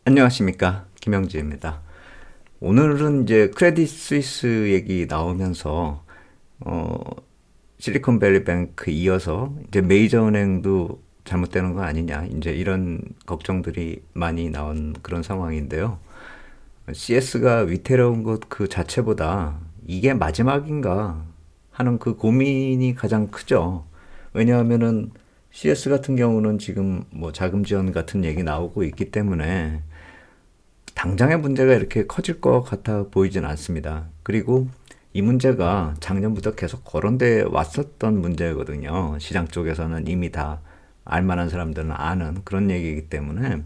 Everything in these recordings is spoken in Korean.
안녕하십니까, 김영지입니다. 오늘은 이제 크레딧 스위스 얘기 나오면서 어, 실리콘밸리 뱅크 이어서 이제 메이저 은행도 잘못되는 거 아니냐, 이제 이런 걱정들이 많이 나온 그런 상황인데요. CS가 위태로운 것 그 자체보다 이게 마지막인가 하는 그 고민이 가장 크죠. 왜냐하면은 CS 같은 경우는 지금 뭐 자금 지원 같은 얘기 나오고 있기 때문에 당장의 문제가 이렇게 커질 것 같아 보이진 않습니다. 그리고 이 문제가 작년부터 계속 거론돼 왔었던 문제거든요. 시장 쪽에서는 이미 다 알만한 사람들은 아는 그런 얘기이기 때문에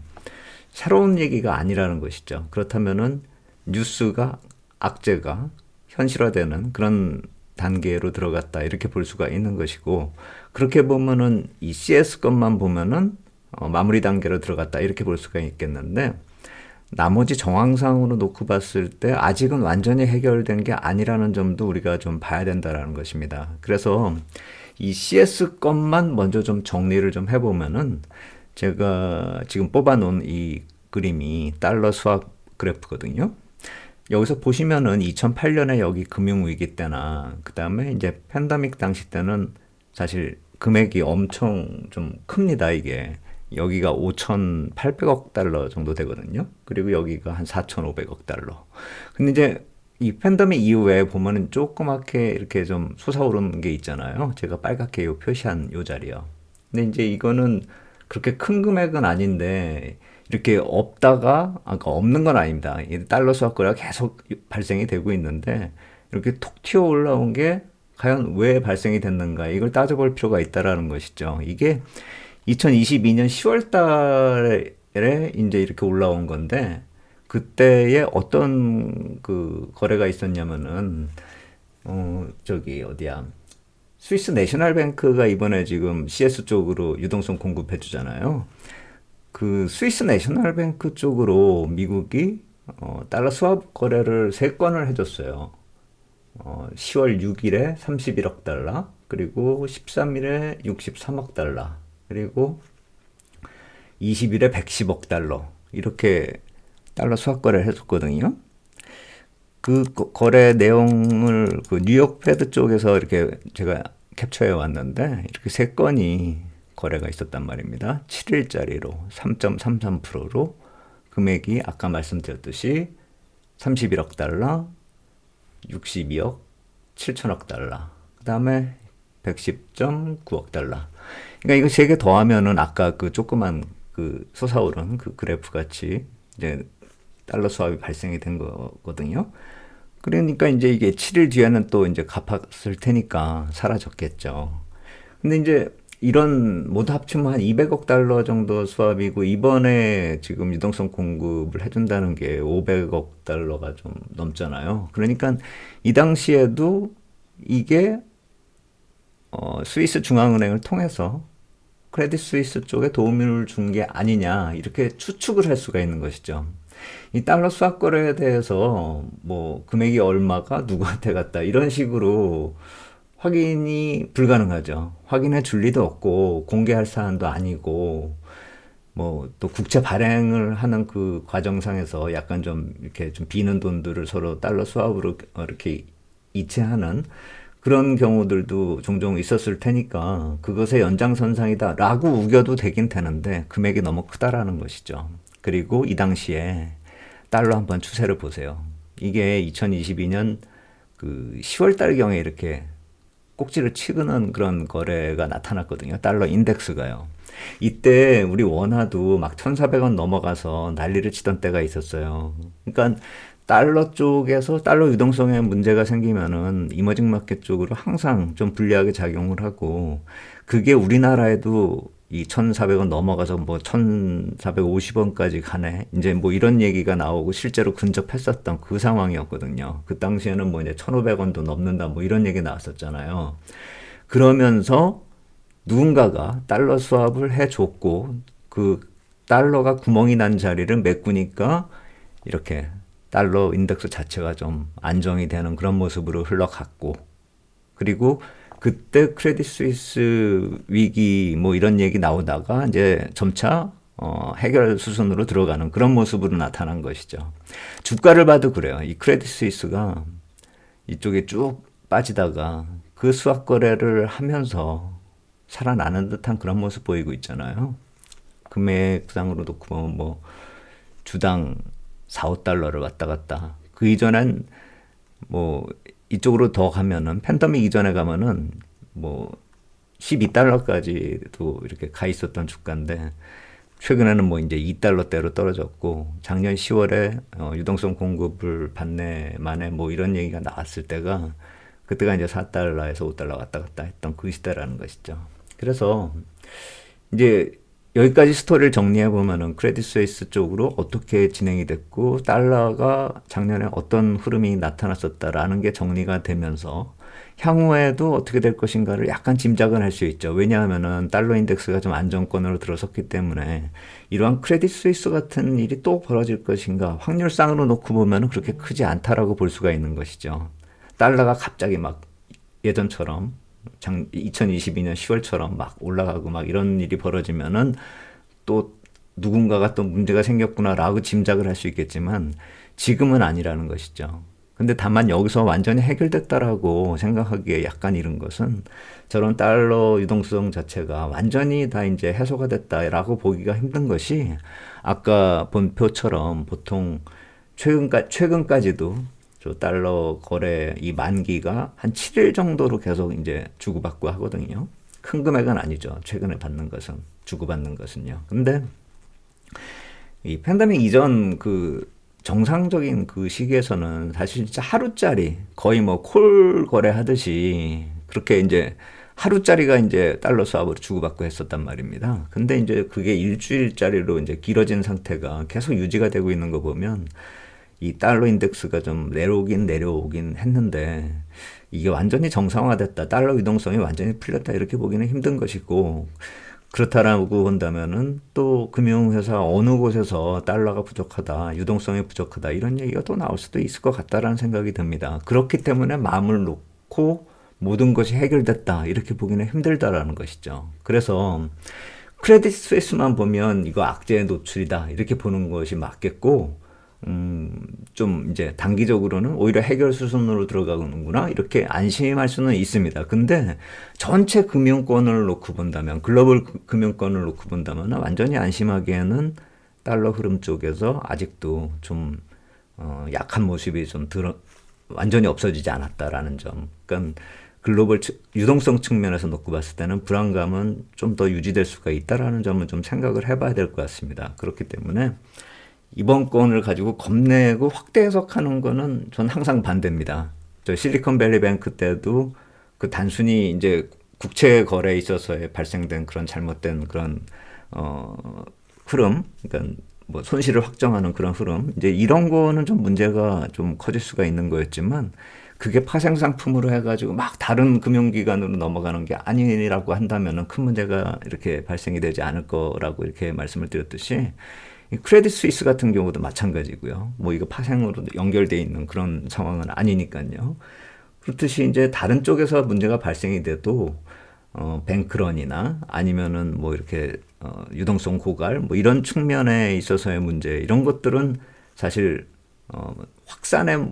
새로운 얘기가 아니라는 것이죠. 그렇다면은 뉴스가 악재가 현실화되는 그런 단계로 들어갔다 이렇게 볼 수가 있는 것이고, 그렇게 보면은 이 CS 것만 보면은 마무리 단계로 들어갔다 이렇게 볼 수가 있겠는데, 나머지 정황상으로 놓고 봤을 때 아직은 완전히 해결된 게 아니라는 점도 우리가 좀 봐야 된다라는 것입니다. 그래서 이 CS 것만 먼저 좀 정리를 좀 해보면은, 제가 지금 뽑아놓은 이 그림이 달러 수학 그래프거든요. 여기서 보시면은 2008년에 여기 금융위기 때나 그 다음에 이제 팬데믹 당시 때는 사실 금액이 엄청 좀 큽니다, 이게. 여기가 5,800억 달러 정도 되거든요. 그리고 여기가 한 4,500억 달러. 근데 이제 이 팬데믹 이후에 보면은 조그맣게 이렇게 좀 솟아오르는 게 있잖아요. 제가 빨갛게 요 표시한 요 자리요. 근데 이제 이거는 그렇게 큰 금액은 아닌데 이렇게 없다가 아까 없는 건 아닙니다. 이 달러 수학 거래가 계속 발생이 되고 있는데 이렇게 톡 튀어 올라온 게 과연 왜 발생이 됐는가, 이걸 따져볼 필요가 있다라는 것이죠. 이게 2022년 10월 달에 이제 이렇게 올라온 건데, 그때에 어떤 그 거래가 있었냐면은 저기 어디야, 스위스 내셔널 뱅크가 이번에 지금 CS 쪽으로 유동성 공급해 주잖아요. 그 스위스 내셔널 뱅크 쪽으로 미국이 달러 스왑 거래를 3건을 해줬어요. 10월 6일에 31억 달러, 그리고 13일에 63억 달러, 그리고 20일에 110억 달러, 이렇게 달러 스왑 거래를 해줬거든요. 그 거래 내용을 그 뉴욕 패드 쪽에서 이렇게 제가 캡처해 왔는데, 이렇게 3건이 거래가 있었단 말입니다. 7일짜리로 3.33%로 금액이 아까 말씀드렸듯이 31억 달러, 62억 7천억 달러, 그 다음에 110.9억 달러. 그러니까 이거 3개 더하면은 아까 그 조그만 그 솟아오른 그 그래프 같이 이제 달러 수합이 발생이 된 거거든요. 그러니까 이제 이게 7일 뒤에는 또 이제 갚았을 테니까 사라졌겠죠. 근데 이제 이런 모두 합치면 한 200억 달러 정도 수합이고, 이번에 지금 유동성 공급을 해준다는 게 500억 달러가 좀 넘잖아요. 그러니까 이 당시에도 이게 스위스 중앙은행을 통해서 크레딧 스위스 쪽에 도움을 준 게 아니냐, 이렇게 추측을 할 수가 있는 것이죠. 이 달러 수학 거래에 대해서 뭐 금액이 얼마가 누구한테 갔다 이런 식으로 확인이 불가능하죠. 확인해 줄 리도 없고 공개할 사안도 아니고, 뭐 또 국채 발행을 하는 그 과정상에서 약간 좀 이렇게 좀 비는 돈들을 서로 달러 수합으로 이렇게 이체하는 그런 경우들도 종종 있었을 테니까 그것의 연장선상이다라고 우겨도 되긴 되는데, 금액이 너무 크다라는 것이죠. 그리고 이 당시에 달러 한번 추세를 보세요. 이게 2022년 그 10월 달경에 이렇게 꼭지를 치는 그런 거래가 나타났거든요. 달러 인덱스가요. 이때 우리 원화도 막 1,400원 넘어가서 난리를 치던 때가 있었어요. 그러니까 달러 쪽에서 달러 유동성에 문제가 생기면은 이머징 마켓 쪽으로 항상 좀 불리하게 작용을 하고, 그게 우리나라에도 이 1,400원 넘어가서 뭐 1,450원까지 가네, 이제 뭐 이런 얘기가 나오고 실제로 근접했었던 그 상황이었거든요. 그 당시에는 뭐 이제 1,500원도 넘는다 뭐 이런 얘기 나왔었잖아요. 그러면서 누군가가 달러 수합을 해줬고, 그 달러가 구멍이 난 자리를 메꾸니까 이렇게 달러 인덱스 자체가 좀 안정이 되는 그런 모습으로 흘러갔고, 그리고 그때 크레딧 스위스 위기 뭐 이런 얘기 나오다가 이제 점차 해결 수순으로 들어가는 그런 모습으로 나타난 것이죠. 주가를 봐도 그래요. 이 크레딧 스위스가 이쪽에 쭉 빠지다가 그 수학 거래를 하면서 살아나는 듯한 그런 모습 보이고 있잖아요. 금액상으로 놓고 보면 뭐 주당 4, 5달러를 왔다 갔다. 그 이전엔 뭐 이쪽으로 더 가면은 팬데믹 이전에 가면은 뭐 12달러까지도 이렇게 가 있었던 주가인데 최근에는 뭐 이제 2달러대로 떨어졌고 작년 10월에 유동성 공급을 받네 만에 뭐 이런 얘기가 나왔을 때가 그때가 이제 4달러에서 5달러 왔다 갔다 했던 그 시대라는 것이죠. 그래서 이제 여기까지 스토리를 정리해 보면은 크레딧 스위스 쪽으로 어떻게 진행이 됐고 달러가 작년에 어떤 흐름이 나타났었다라는 게 정리가 되면서 향후에도 어떻게 될 것인가를 약간 짐작은 할 수 있죠. 왜냐하면은 달러 인덱스가 좀 안정권으로 들어섰기 때문에 이러한 크레딧 스위스 같은 일이 또 벌어질 것인가 확률상으로 놓고 보면은 그렇게 크지 않다라고 볼 수가 있는 것이죠. 달러가 갑자기 막 예전처럼 2022년 10월처럼 막 올라가고 막 이런 일이 벌어지면은 또 누군가가 또 문제가 생겼구나라고 짐작을 할 수 있겠지만 지금은 아니라는 것이죠. 근데 다만 여기서 완전히 해결됐다라고 생각하기에 약간 이른 것은 저런 달러 유동성 자체가 완전히 다 이제 해소가 됐다라고 보기가 힘든 것이 아까 본 표처럼 보통 최근까지도 저 달러 거래 이 만기가 한 7일 정도로 계속 이제 주고받고 하거든요. 큰 금액은 아니죠. 최근에 받는 것은, 주고받는 것은요. 근데 이 팬데믹 이전 그 정상적인 그 시기에서는 사실 진짜 하루짜리 거의 뭐 콜 거래하듯이 그렇게 이제 하루짜리가 이제 달러 수합으로 주고받고 했었단 말입니다. 근데 이제 그게 일주일짜리로 이제 길어진 상태가 계속 유지가 되고 있는 거 보면 이 달러 인덱스가 좀 내려오긴 했는데 이게 완전히 정상화됐다. 달러 유동성이 완전히 풀렸다. 이렇게 보기는 힘든 것이고 그렇다라고 본다면은 또 금융회사 어느 곳에서 달러가 부족하다, 유동성이 부족하다 이런 얘기가 또 나올 수도 있을 것 같다라는 생각이 듭니다. 그렇기 때문에 마음을 놓고 모든 것이 해결됐다 이렇게 보기는 힘들다라는 것이죠. 그래서 크레딧 스위스만 보면 이거 악재의 노출이다 이렇게 보는 것이 맞겠고 좀 이제 단기적으로는 오히려 해결 수순으로 들어가는구나 이렇게 안심할 수는 있습니다. 근데 전체 금융권을 놓고 본다면 글로벌 금융권을 놓고 본다면 완전히 안심하기에는 달러 흐름 쪽에서 아직도 좀 약한 모습이 좀 완전히 없어지지 않았다라는 점. 그러니까 글로벌 유동성 측면에서 놓고 봤을 때는 불안감은 좀 더 유지될 수가 있다라는 점은 좀 생각을 해봐야 될 것 같습니다. 그렇기 때문에 이번 건을 가지고 겁내고 확대 해석하는 거는 전 항상 반대입니다. 저 실리콘밸리뱅크 때도 그 단순히 이제 국채 거래에 있어서의 발생된 그런 잘못된 그런 흐름, 그러니까 뭐 손실을 확정하는 그런 흐름, 이제 이런 거는 좀 문제가 좀 커질 수가 있는 거였지만 그게 파생 상품으로 해가지고 막 다른 금융기관으로 넘어가는 게 아니라고 한다면은 큰 문제가 이렇게 발생이 되지 않을 거라고 이렇게 말씀을 드렸듯이. 크레딧 스위스 같은 경우도 마찬가지고요. 뭐 이거 파생으로 연결되어 있는 그런 상황은 아니니까요. 그렇듯이 이제 다른 쪽에서 문제가 발생이 돼도 뱅크런이나 아니면은 뭐 이렇게 유동성 고갈 뭐 이런 측면에 있어서의 문제 이런 것들은 사실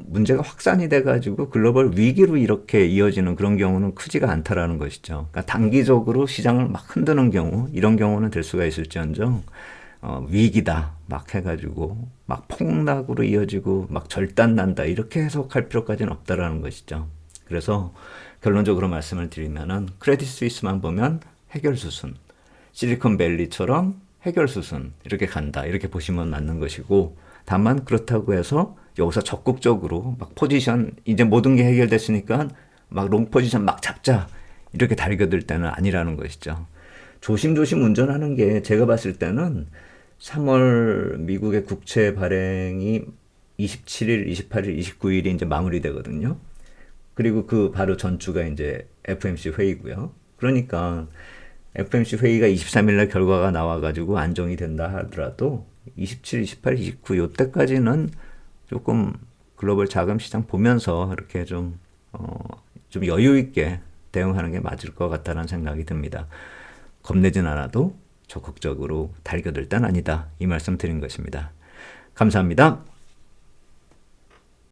문제가 확산이 돼가지고 글로벌 위기로 이렇게 이어지는 그런 경우는 크지가 않다라는 것이죠. 그러니까 단기적으로 시장을 막 흔드는 경우 이런 경우는 될 수가 있을지언정 위기다 막 해가지고 막 폭락으로 이어지고 막 절단 난다 이렇게 해석할 필요까지는 없다라는 것이죠. 그래서 결론적으로 말씀을 드리면은 크레딧 스위스만 보면 해결 수순, 실리콘밸리처럼 해결 수순 이렇게 간다 이렇게 보시면 맞는 것이고 다만 그렇다고 해서 여기서 적극적으로 막 포지션 이제 모든 게 해결됐으니까 막 롱 포지션 막 잡자 이렇게 달겨들 때는 아니라는 것이죠. 조심조심 운전하는 게 제가 봤을 때는 3월 미국의 국채 발행이 27일, 28일, 29일이 이제 마무리되거든요. 그리고 그 바로 전주가 이제 FMC 회의고요. 그러니까 FMC 회의가 23일 날 결과가 나와가지고 안정이 된다 하더라도 27, 28, 29 요때까지는 조금 글로벌 자금 시장 보면서 이렇게 좀 여유 있게 대응하는 게 맞을 것 같다는 생각이 듭니다. 겁내진 않아도 적극적으로 달겨들 땐 아니다. 이 말씀 드린 것입니다. 감사합니다.